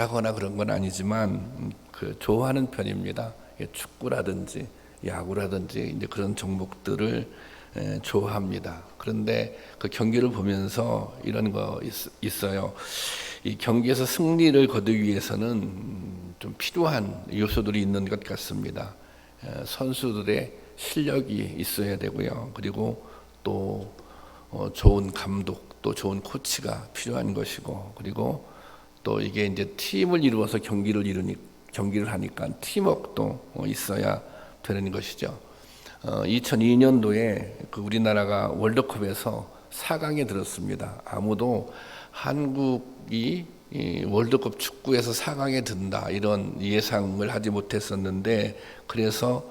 잘하거나 그런 건 아니지만 좋아하는 편입니다. 축구라든지 야구라든지 이제 그런 종목들을 좋아합니다. 그런데 그 경기를 보면서 이런 거 있어요. 이 경기에서 승리를 거두기 위해서는 좀 필요한 요소들이 있는 것 같습니다. 선수들의 실력이 있어야 되고요. 그리고 또 좋은 감독, 또 좋은 코치가 필요한 것이고, 그리고 또 이게 이제 팀을 이루어서 경기를 하니까 팀워크도 있어야 되는 것이죠. 2002년도에 우리나라가 월드컵에서 4강에 들었습니다. 아무도 한국이 이 월드컵 축구에서 4강에 든다 이런 예상을 하지 못했었는데, 그래서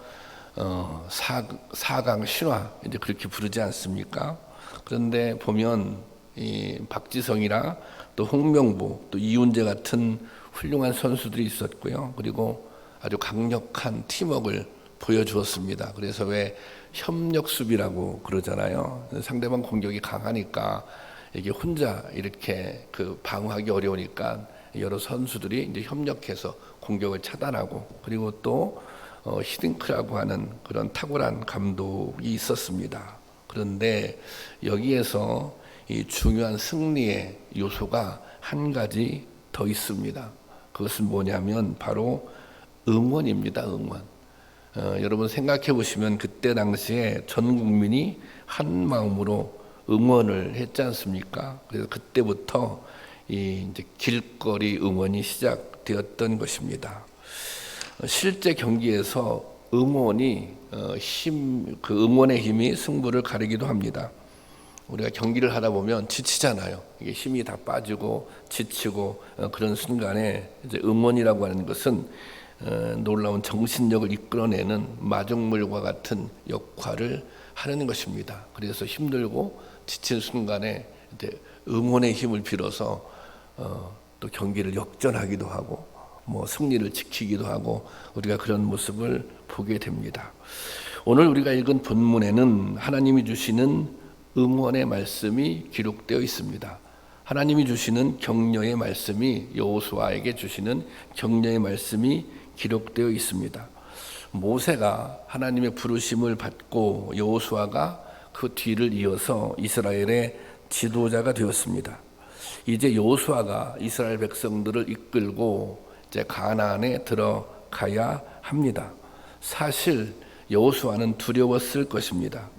4강 신화 이제 그렇게 부르지 않습니까? 그런데 보면 이 박지성이랑 또 홍명보, 또 이훈재 같은 훌륭한 선수들이 있었고요. 그리고 아주 강력한 팀워크를 보여주었습니다. 그래서 왜 협력 수비라고 그러잖아요. 상대방 공격이 강하니까 이게 혼자 이렇게 방어하기 어려우니까 여러 선수들이 이제 협력해서 공격을 차단하고, 그리고 또 히딩크라고 하는 그런 탁월한 감독이 있었습니다. 그런데 여기에서 이 중요한 승리의 요소가 한 가지 더 있습니다. 그것은 뭐냐면 바로 응원입니다. 응원. 여러분 생각해 보시면 그때 당시에 전 국민이 한 마음으로 응원을 했지 않습니까? 그래서 그때부터 이제 길거리 응원이 시작되었던 것입니다. 실제 경기에서 응원의 힘이 승부를 가리기도 합니다. 우리가 경기를 하다 보면 지치잖아요. 이게 힘이 다 빠지고 지치고 그런 순간에 이제 응원이라고 하는 것은 놀라운 정신력을 이끌어내는 마중물과 같은 역할을 하는 것입니다. 그래서 힘들고 지친 순간에 이제 응원의 힘을 빌어서 또 경기를 역전하기도 하고 뭐 승리를 지키기도 하고 우리가 그런 모습을 보게 됩니다. 오늘 우리가 읽은 본문에는 하나님이 주시는 응원의 말씀이 기록되어 있습니다. 하나님이 주시는 격려의 말씀이, 여호수아에게 주시는 격려의 말씀이 기록되어 있습니다. 모세가 하나님의 부르심을 받고 여호수아가 그 뒤를 이어서 이스라엘의 지도자가 되었습니다. 이제 여호수아가 이스라엘 백성들을 이끌고 이제 가나안에 들어가야 합니다. 사실 여호수아는 두려웠을 것입니다.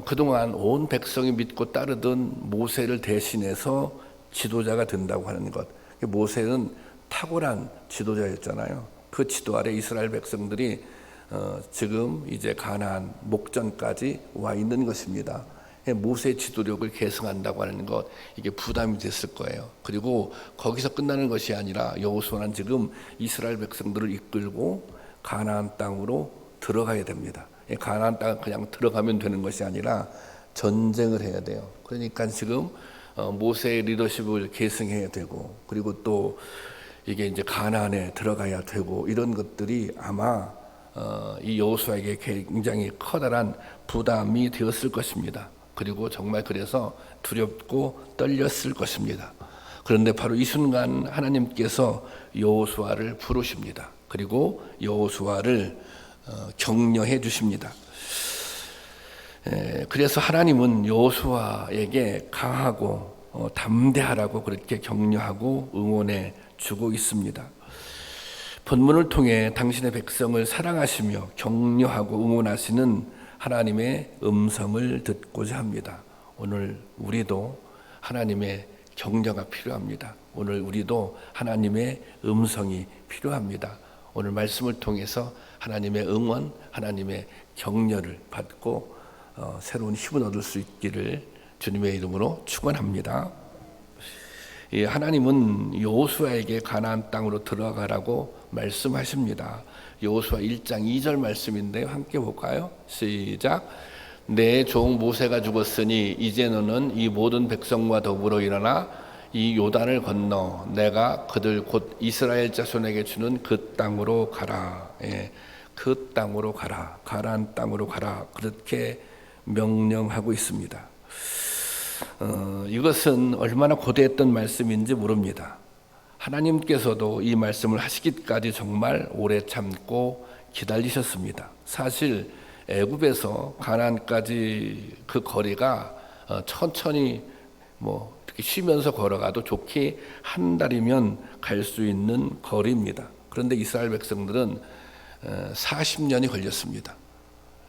그동안 온 백성이 믿고 따르던 모세를 대신해서 지도자가 된다고 하는 것. 모세는 탁월한 지도자였잖아요. 그 지도 아래 이스라엘 백성들이 지금 이제 가나안 목전까지 와 있는 것입니다. 모세의 지도력을 계승한다고 하는 것, 이게 부담이 됐을 거예요. 그리고 거기서 끝나는 것이 아니라 여호수아는 지금 이스라엘 백성들을 이끌고 가나안 땅으로 들어가야 됩니다. 가나안 땅 그냥 들어가면 되는 것이 아니라 전쟁을 해야 돼요. 그러니까 지금 모세의 리더십을 계승해야 되고, 그리고 또 이게 이제 가나안에 들어가야 되고, 이런 것들이 아마 이 여호수아에게 굉장히 커다란 부담이 되었을 것입니다. 그리고 정말 그래서 두렵고 떨렸을 것입니다. 그런데 바로 이 순간 하나님께서 여호수아를 부르십니다. 그리고 여호수아를 격려해 주십니다. 그래서 하나님은 여호수아에게 강하고 담대하라고 그렇게 격려하고 응원해 주고 있습니다. 본문을 통해 당신의 백성을 사랑하시며 격려하고 응원하시는 하나님의 음성을 듣고자 합니다. 오늘 우리도 하나님의 격려가 필요합니다. 오늘 우리도 하나님의 음성이 필요합니다. 오늘 말씀을 통해서 하나님의 응원, 하나님의 격려를 받고 새로운 힘을 얻을 수 있기를 주님의 이름으로 축원합니다. 하나님은 여호수아에게 가나안 땅으로 들어가라고 말씀하십니다. 여호수아 1장 2절 말씀인데요. 함께 볼까요? 시작. 내 종 모세가 죽었으니 이제 너는 이 모든 백성과 더불어 일어나 이 요단을 건너 내가 그들 곧 이스라엘 자손에게 주는 그 땅으로 가라. 그 땅으로 가라. 가나안 땅으로 가라. 그렇게 명령하고 있습니다. 이것은 얼마나 고대했던 말씀인지 모릅니다. 하나님께서도 이 말씀을 하시기까지 정말 오래 참고 기다리셨습니다. 사실 애굽에서 가나안까지 그 거리가 천천히 이렇게 쉬면서 걸어가도 좋게 한 달이면 갈 수 있는 거리입니다. 그런데 이스라엘 백성들은 40년이 걸렸습니다.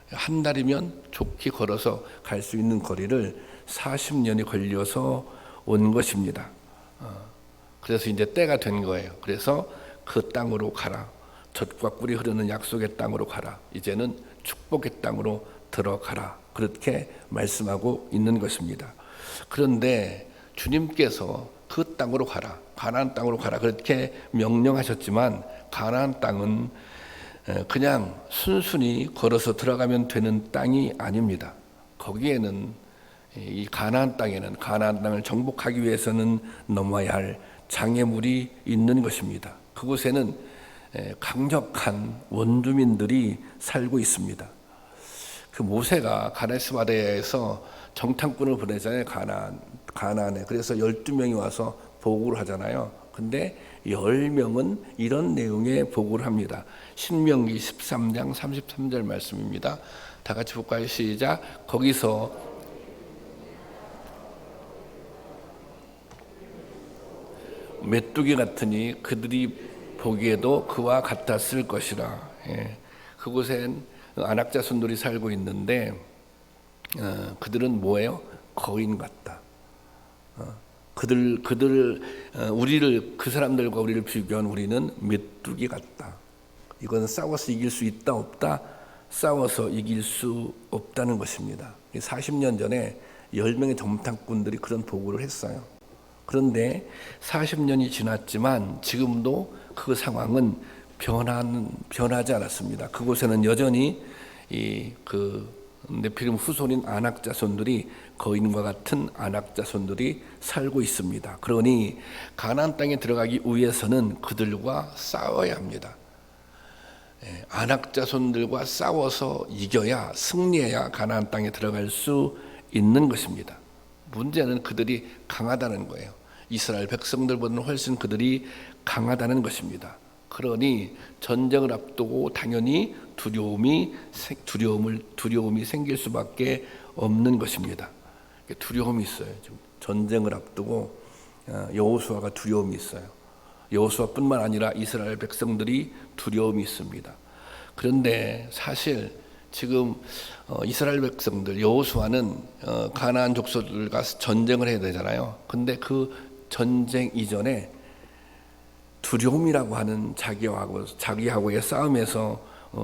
한 달이면 좋게 걸어서 갈 수 있는 거리를 40년이 걸려서 온 것입니다. 그래서 이제 때가 된 거예요. 그래서 그 땅으로 가라. 젖과 꿀이 흐르는 약속의 땅으로 가라. 이제는 축복의 땅으로 들어가라. 그렇게 말씀하고 있는 것입니다. 그런데 주님께서 그 땅으로 가라, 가나안 땅으로 가라 그렇게 명령하셨지만 가나안 땅은 그냥 순순히 걸어서 들어가면 되는 땅이 아닙니다. 거기에는 이 가나안 땅을 정복하기 위해서는 넘어야 할 장애물이 있는 것입니다. 그곳에는 강력한 원주민들이 살고 있습니다. 그 모세가 가데스 바네아에서 정탐꾼을 보내잖아요. 가나안에. 그래서 12명이 와서 보고를 하잖아요. 근데 10명은 이런 내용의 보고를 합니다. 신명기 13장 33절 말씀입니다. 다 같이 볼까요? 시작. 거기서 메뚜기 같으니 그들이 보기에도 그와 같았을 것이라. 그곳엔 안악자손들이 살고 있는데 그들은 뭐예요? 거인 같다. 그 사람들과 우리를 비교한 우리는 메뚜기 같다. 이건 싸워서 이길 수 있다 없다? 싸워서 이길 수 없다는 것입니다. 40년 전에 10명의 정탐꾼들이 그런 보고를 했어요. 그런데 40년이 지났지만 지금도 그 상황은 변하지 않았습니다. 그곳에는 여전히 그 네피림 후손인 안악자손들이 거인과 같은 안악자손들이 살고 있습니다. 그러니 가나안 땅에 들어가기 위해서는 그들과 싸워야 합니다. 안악자손들과 싸워서 이겨야, 승리해야 가나안 땅에 들어갈 수 있는 것입니다. 문제는 그들이 강하다는 거예요. 이스라엘 백성들보다는 훨씬 그들이 강하다는 것입니다. 그러니 전쟁을 앞두고 당연히 두려움이 생길 수밖에 없는 것입니다. 두려움이 있어요. 지금 전쟁을 앞두고 여호수아가 두려움이 있어요. 여호수아뿐만 아니라 이스라엘 백성들이 두려움이 있습니다. 그런데 사실 지금 이스라엘 백성들, 여호수아는 가나안 족속들과 전쟁을 해야 되잖아요. 근데 그 전쟁 이전에 두려움이라고 하는 자기하고의 싸움에서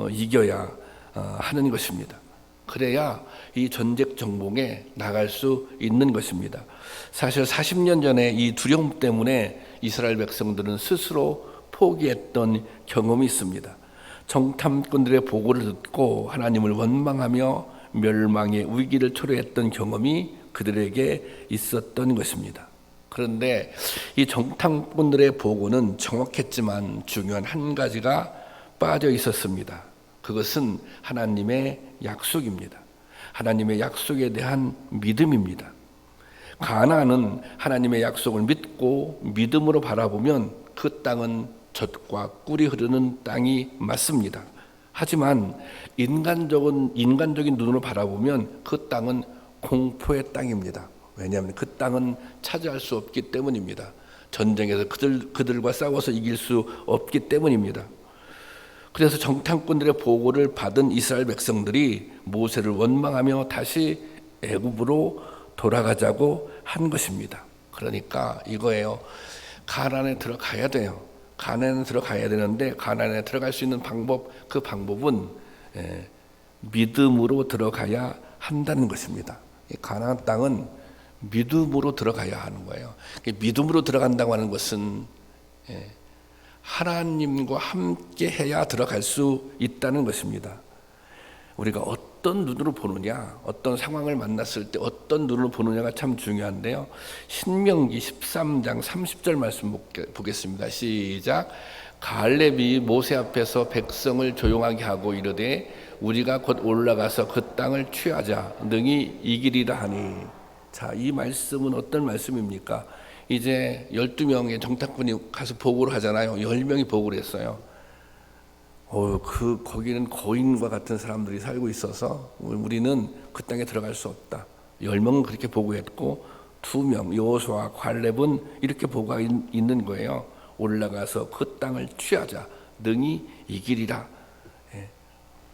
이겨야 하는 것입니다. 그래야 이 전쟁 정복에 나갈 수 있는 것입니다. 사실 40년 전에 이 두려움 때문에 이스라엘 백성들은 스스로 포기했던 경험이 있습니다. 정탐꾼들의 보고를 듣고 하나님을 원망하며 멸망의 위기를 초래했던 경험이 그들에게 있었던 것입니다. 그런데 이 정탐꾼들의 보고는 정확했지만 중요한 한 가지가 빠져 있었습니다. 그것은 하나님의 약속입니다. 하나님의 약속에 대한 믿음입니다. 가나안은 하나님의 약속을 믿고 믿음으로 바라보면 그 땅은 젖과 꿀이 흐르는 땅이 맞습니다. 하지만 인간적인 눈으로 바라보면 그 땅은 공포의 땅입니다. 왜냐하면 그 땅은 차지할 수 없기 때문입니다. 전쟁에서 그들과 싸워서 이길 수 없기 때문입니다. 그래서 정탐꾼들의 보고를 받은 이스라엘 백성들이 모세를 원망하며 다시 애굽으로 돌아가자고 한 것입니다. 그러니까 이거예요. 가나안에 들어가야 돼요. 가나안에 들어가야 되는데 가나안에 들어갈 수 있는 그 방법은 믿음으로 들어가야 한다는 것입니다. 가나안 땅은 믿음으로 들어가야 하는 거예요. 믿음으로 들어간다고 하는 것은 하나님과 함께 해야 들어갈 수 있다는 것입니다. 우리가 어떤 눈으로 보느냐, 어떤 상황을 만났을 때 어떤 눈으로 보느냐가 참 중요한데요. 신명기 13장 30절 말씀 보겠습니다. 시작. 갈렙이 모세 앞에서 백성을 조용하게 하고 이르되 우리가 곧 올라가서 그 땅을 취하자 능히 이기리라 하니. 자, 이 말씀은 어떤 말씀입니까? 이제 12명의 정탐꾼이 가서 보고를 하잖아요. 10명이 보고를 했어요. 거기는 거인과 같은 사람들이 살고 있어서 우리는 그 땅에 들어갈 수 없다. 10명은 그렇게 보고했고 2명 여호수아와 갈렙은 이렇게 보고가 있는 거예요. 올라가서 그 땅을 취하자. 능히 이기리라.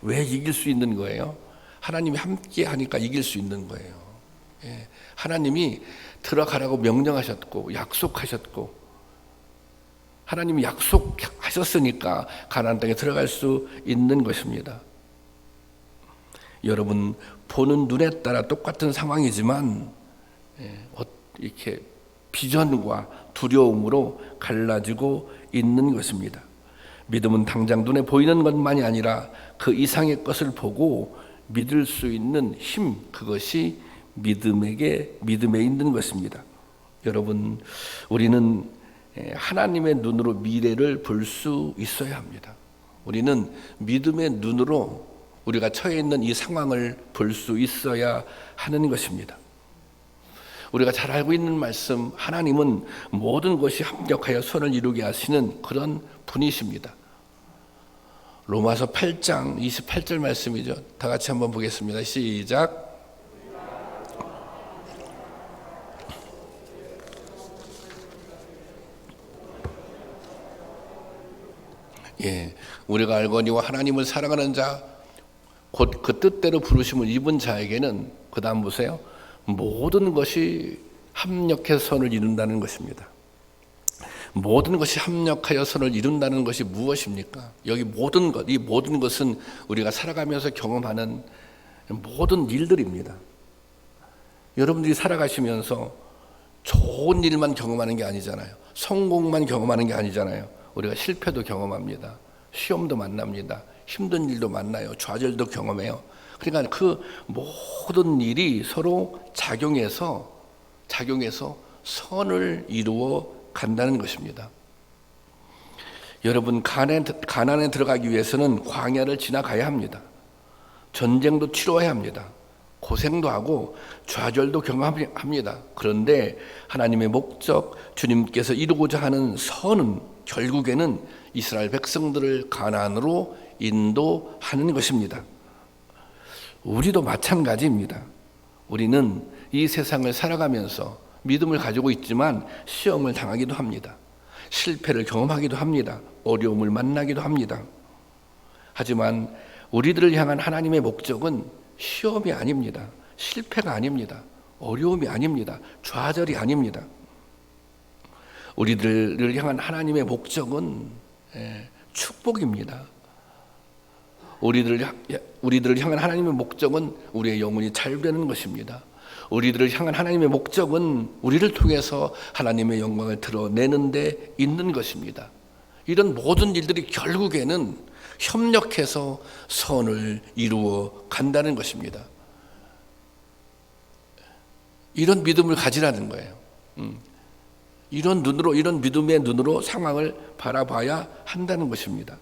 왜 이길 수 있는 거예요? 하나님이 함께 하니까 이길 수 있는 거예요. 하나님이 들어가라고 명령하셨고 약속하셨고 하나님이 약속하셨으니까 가나안 땅에 들어갈 수 있는 것입니다. 여러분 보는 눈에 따라 똑같은 상황이지만 이렇게 비전과 두려움으로 갈라지고 있는 것입니다. 믿음은 당장 눈에 보이는 것만이 아니라 그 이상의 것을 보고 믿을 수 있는 힘, 그것이 믿음에 있는 것입니다. 여러분, 우리는 하나님의 눈으로 미래를 볼 수 있어야 합니다. 우리는 믿음의 눈으로 우리가 처해 있는 이 상황을 볼 수 있어야 하는 것입니다. 우리가 잘 알고 있는 말씀, 하나님은 모든 것이 합력하여 선을 이루게 하시는 그런 분이십니다. 로마서 8장 28절 말씀이죠. 다 같이 한번 보겠습니다. 시작. 우리가 알거니와 하나님을 사랑하는 자 곧 그 뜻대로 부르심을 입은 자에게는, 그 다음 보세요, 모든 것이 합력해서 선을 이룬다는 것입니다. 모든 것이 합력하여 선을 이룬다는 것이 무엇입니까? 여기 모든 것, 이 모든 것은 우리가 살아가면서 경험하는 모든 일들입니다. 여러분들이 살아가시면서 좋은 일만 경험하는 게 아니잖아요. 성공만 경험하는 게 아니잖아요. 우리가 실패도 경험합니다. 시험도 만납니다. 힘든 일도 만나요. 좌절도 경험해요. 그러니까 그 모든 일이 서로 작용해서 선을 이루어 간다는 것입니다. 여러분, 가나안에 들어가기 위해서는 광야를 지나가야 합니다. 전쟁도 치러야 합니다. 고생도 하고 좌절도 경험합니다. 그런데 하나님의 목적, 주님께서 이루고자 하는 선은 결국에는 이스라엘 백성들을 가나안으로 인도하는 것입니다. 우리도 마찬가지입니다. 우리는 이 세상을 살아가면서 믿음을 가지고 있지만 시험을 당하기도 합니다. 실패를 경험하기도 합니다. 어려움을 만나기도 합니다. 하지만 우리들을 향한 하나님의 목적은 시험이 아닙니다. 실패가 아닙니다. 어려움이 아닙니다. 좌절이 아닙니다. 우리들을 향한 하나님의 목적은 축복입니다. 우리들을 향한 하나님의 목적은 우리의 영혼이 잘 되는 것입니다. 우리들을 향한 하나님의 목적은 우리를 통해서 하나님의 영광을 드러내는 데 있는 것입니다. 이런 모든 일들이 결국에는 협력해서 선을 이루어 간다는 것입니다. 이런 믿음을 가지라는 거예요. 이런 믿음의 눈으로 상황을 바라봐야 한다는 것입니다.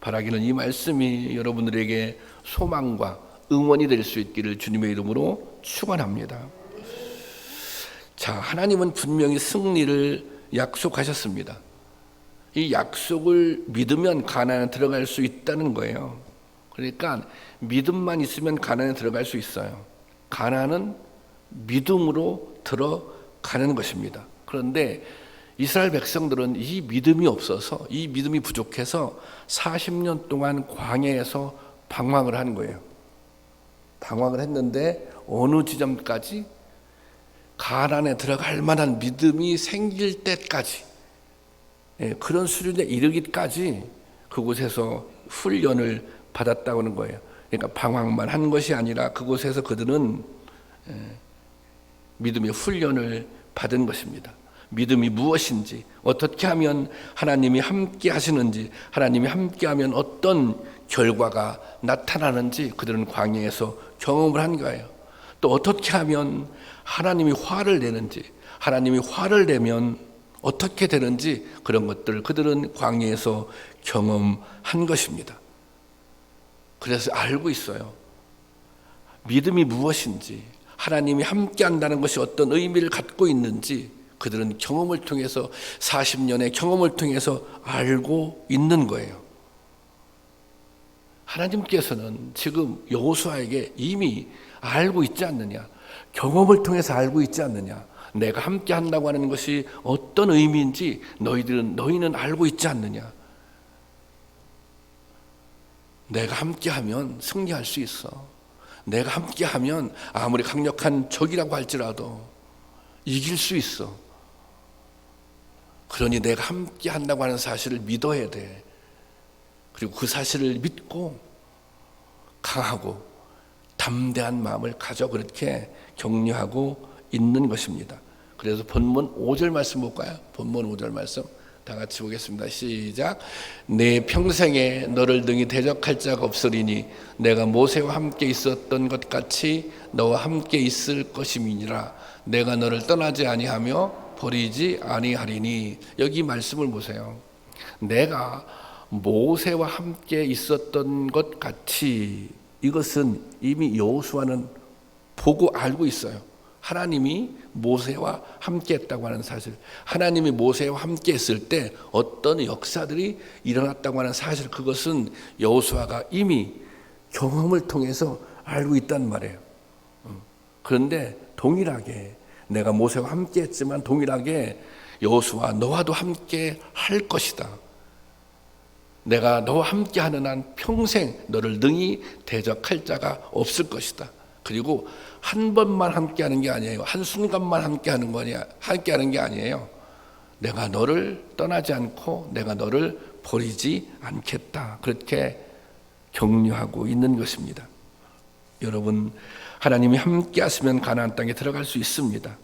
바라기는 이 말씀이 여러분들에게 소망과 응원이 될 수 있기를 주님의 이름으로 축원합니다. 자, 하나님은 분명히 승리를 약속하셨습니다. 이 약속을 믿으면 가나안에 들어갈 수 있다는 거예요. 그러니까 믿음만 있으면 가나안에 들어갈 수 있어요. 가나안은 믿음으로 들어가는 것입니다. 그런데 이스라엘 백성들은 이 믿음이 없어서, 이 믿음이 부족해서 40년 동안 광야에서 방황을 한 거예요. 방황을 했는데 어느 지점까지 가나안에 들어갈 만한 믿음이 생길 때까지, 그런 수준에 이르기까지 그곳에서 훈련을 받았다고 하는 거예요. 그러니까 방황만 한 것이 아니라 그곳에서 그들은 믿음의 훈련을 받은 것입니다. 믿음이 무엇인지, 어떻게 하면 하나님이 함께 하시는지, 하나님이 함께 하면 어떤 결과가 나타나는지 그들은 광야에서 경험을 한 거예요. 또 어떻게 하면 하나님이 화를 내는지, 하나님이 화를 내면 어떻게 되는지, 그런 것들을 그들은 광야에서 경험한 것입니다. 그래서 알고 있어요. 믿음이 무엇인지, 하나님이 함께 한다는 것이 어떤 의미를 갖고 있는지, 그들은 경험을 통해서 40년의 경험을 통해서 알고 있는 거예요. 하나님께서는 지금 여호수아에게 이미 알고 있지 않느냐, 경험을 통해서 알고 있지 않느냐, 내가 함께 한다고 하는 것이 어떤 의미인지 너희는 알고 있지 않느냐. 내가 함께하면 승리할 수 있어. 내가 함께하면 아무리 강력한 적이라고 할지라도 이길 수 있어. 그러니 내가 함께한다고 하는 사실을 믿어야 돼. 그리고 그 사실을 믿고 강하고 담대한 마음을 가져 그렇게 격려하고 있는 것입니다. 그래서 본문 5절 말씀 볼까요? 본문 5절 말씀 다 같이 보겠습니다. 시작. 내 평생에 너를 능히 대적할 자가 없으리니 내가 모세와 함께 있었던 것 같이 너와 함께 있을 것임이니라. 내가 너를 떠나지 아니하며 버리지 아니하리니. 여기 말씀을 보세요. 내가 모세와 함께 있었던 것 같이, 이것은 이미 여호수아는 보고 알고 있어요. 하나님이 모세와 함께 했다고 하는 사실, 하나님이 모세와 함께 했을 때 어떤 역사들이 일어났다고 하는 사실, 그것은 여호수아가 이미 경험을 통해서 알고 있단 말이에요. 그런데 동일하게 내가 모세와 함께 했지만 동일하게 여호수아 너와도 함께 할 것이다. 내가 너와 함께 하는 한 평생 너를 능히 대적할 자가 없을 것이다. 그리고 한 번만 함께 하는 게 아니에요. 한 순간만 함께 하는 게 아니에요. 내가 너를 떠나지 않고 내가 너를 버리지 않겠다. 그렇게 격려하고 있는 것입니다. 여러분, 하나님이 함께 하시면 가나안 땅에 들어갈 수 있습니다.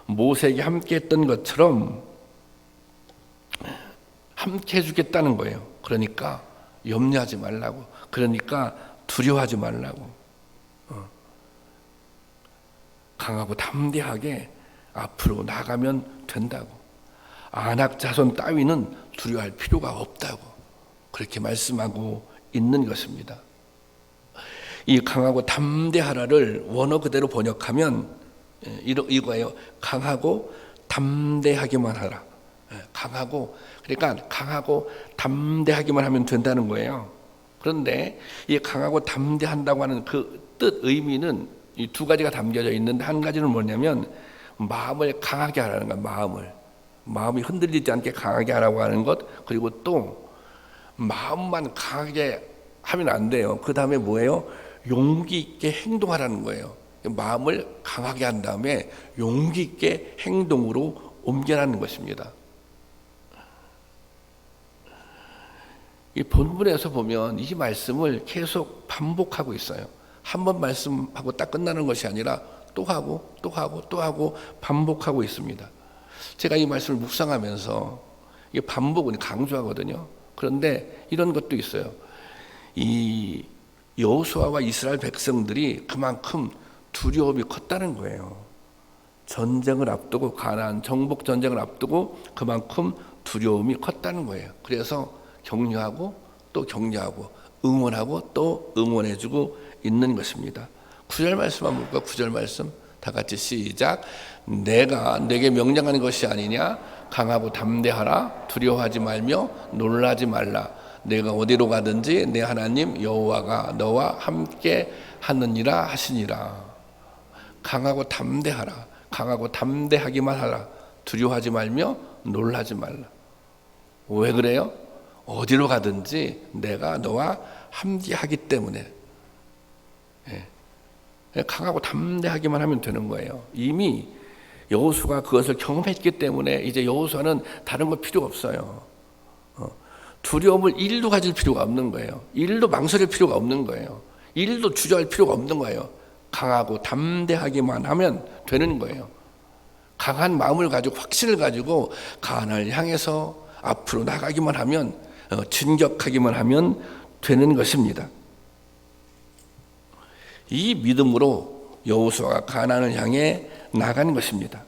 모세에게 함께 했던 것처럼 함께 해주겠다는 거예요. 그러니까 염려하지 말라고. 그러니까 두려워하지 말라고. 강하고 담대하게 앞으로 나가면 된다고. 안악 자손 따위는 두려워할 필요가 없다고 그렇게 말씀하고 있는 것입니다. 이 강하고 담대하라를 원어 그대로 번역하면 이거예요. 강하고 담대하기만 하라. 그러니까 강하고 담대하기만 하면 된다는 거예요. 그런데 이 강하고 담대한다고 하는 그 뜻, 의미는 이 두 가지가 담겨져 있는데, 한 가지는 뭐냐면 마음을 강하게 하라는 거야. 마음이 흔들리지 않게 강하게 하라고 하는 것. 그리고 또 마음만 강하게 하면 안 돼요. 그 다음에 뭐예요? 용기 있게 행동하라는 거예요. 마음을 강하게 한 다음에 용기 있게 행동으로 옮겨라는 것입니다. 이 본문에서 보면 이 말씀을 계속 반복하고 있어요. 한 번 말씀하고 딱 끝나는 것이 아니라 또 하고 또 하고 또 하고 반복하고 있습니다. 제가 이 말씀을 묵상하면서 이게 반복은 강조하거든요. 그런데 이런 것도 있어요. 이 여호수아와 이스라엘 백성들이 그만큼 두려움이 컸다는 거예요. 전쟁을 앞두고, 가나안 정복 전쟁을 앞두고 그만큼 두려움이 컸다는 거예요. 그래서 격려하고 또 격려하고 응원하고 또 응원해주고 있는 것입니다. 9절 말씀 한번 볼까요? 9절 말씀 다 같이 시작. 내가 내게 명령하는 것이 아니냐? 강하고 담대하라. 두려워하지 말며 놀라지 말라. 내가 어디로 가든지 내 하나님 여호와가 너와 함께 하느니라 하시니라. 강하고 담대하라. 강하고 담대하기만 하라. 두려워하지 말며 놀라지 말라. 왜 그래요? 어디로 가든지 내가 너와 함께 하기 때문에. 강하고 담대하기만 하면 되는 거예요. 이미 여호수아가 그것을 경험했기 때문에 이제 여호수아는 다른 거 필요 없어요. 두려움을 1도 가질 필요가 없는 거예요. 1도 망설일 필요가 없는 거예요. 1도 주저할 필요가 없는 거예요. 강하고 담대하기만 하면 되는 거예요. 강한 마음을 가지고, 확신을 가지고 가나안을 향해서 앞으로 나가기만 하면, 진격하기만 하면 되는 것입니다. 이 믿음으로 여호수아가 가나안을 향해 나가는 것입니다.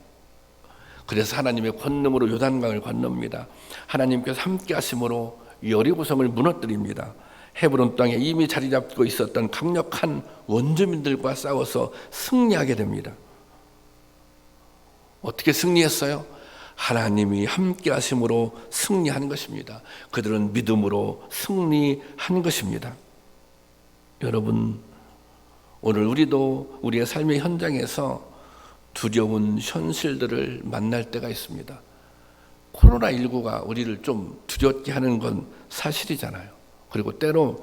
그래서 하나님의 권능으로 요단강을 건넙니다. 하나님께서 함께 하심으로 여리고성을 무너뜨립니다. 헤브론 땅에 이미 자리 잡고 있었던 강력한 원주민들과 싸워서 승리하게 됩니다. 어떻게 승리했어요? 하나님이 함께 하심으로 승리한 것입니다. 그들은 믿음으로 승리한 것입니다. 여러분, 오늘 우리도 우리의 삶의 현장에서 두려운 현실들을 만날 때가 있습니다. 코로나19가 우리를 좀 두렵게 하는 건 사실이잖아요. 그리고 때로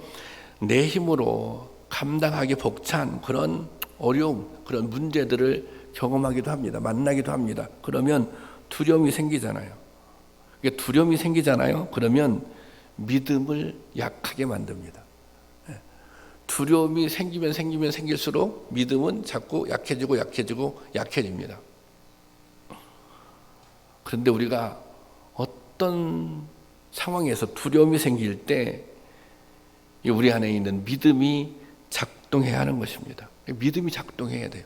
내 힘으로 감당하기 벅찬 그런 어려움, 그런 문제들을 경험하기도 합니다. 만나기도 합니다. 그러면 두려움이 생기잖아요. 두려움이 생기잖아요. 그러면 믿음을 약하게 만듭니다. 두려움이 생기면 생길수록 믿음은 자꾸 약해집니다. 그런데 우리가 어떤 상황에서 두려움이 생길 때 우리 안에 있는 믿음이 작동해야 하는 것입니다. 믿음이 작동해야 돼요.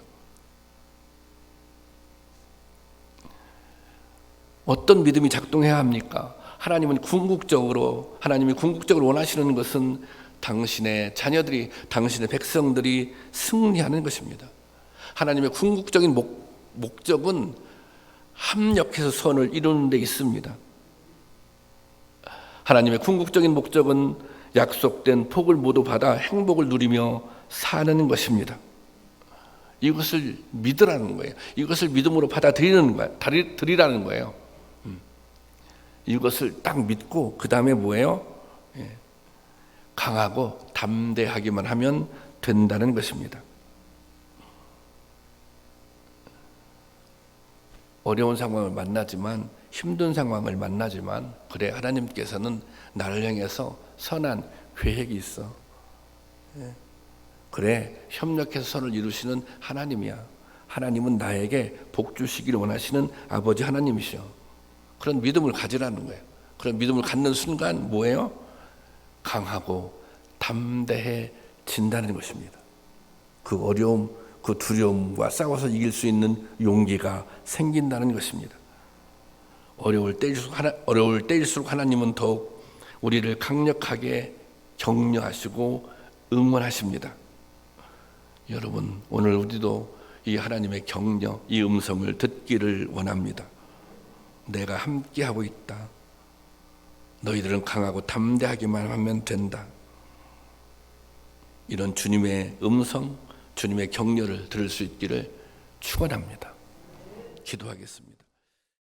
어떤 믿음이 작동해야 합니까? 하나님이 궁극적으로 원하시는 것은 당신의 자녀들이, 당신의 백성들이 승리하는 것입니다. 하나님의 궁극적인 목적은 합력해서 선을 이루는 데 있습니다. 하나님의 궁극적인 목적은 약속된 복을 모두 받아 행복을 누리며 사는 것입니다. 이것을 믿으라는 거예요. 이것을 믿음으로 드리라는 거예요. 이것을 딱 믿고 그 다음에 뭐예요? 강하고 담대하기만 하면 된다는 것입니다. 어려운 상황을 만나지만, 힘든 상황을 만나지만, 그래, 하나님께서는 나를 향해서 선한 계획이 있어. 그래, 협력해서 선을 이루시는 하나님이야. 하나님은 나에게 복 주시기를 원하시는 아버지 하나님이시여. 그런 믿음을 가지라는 거예요. 그런 믿음을 갖는 순간 뭐예요? 강하고 담대해진다는 것입니다. 그 어려움, 그 두려움과 싸워서 이길 수 있는 용기가 생긴다는 것입니다. 어려울 때일수록 하나님은 더욱 우리를 강력하게 격려하시고 응원하십니다. 여러분, 오늘 우리도 이 하나님의 격려, 이 음성을 듣기를 원합니다. 내가 함께하고 있다. 너희들은 강하고 담대하기만 하면 된다. 이런 주님의 음성, 주님의 격려를 들을 수 있기를 축원합니다. 기도하겠습니다.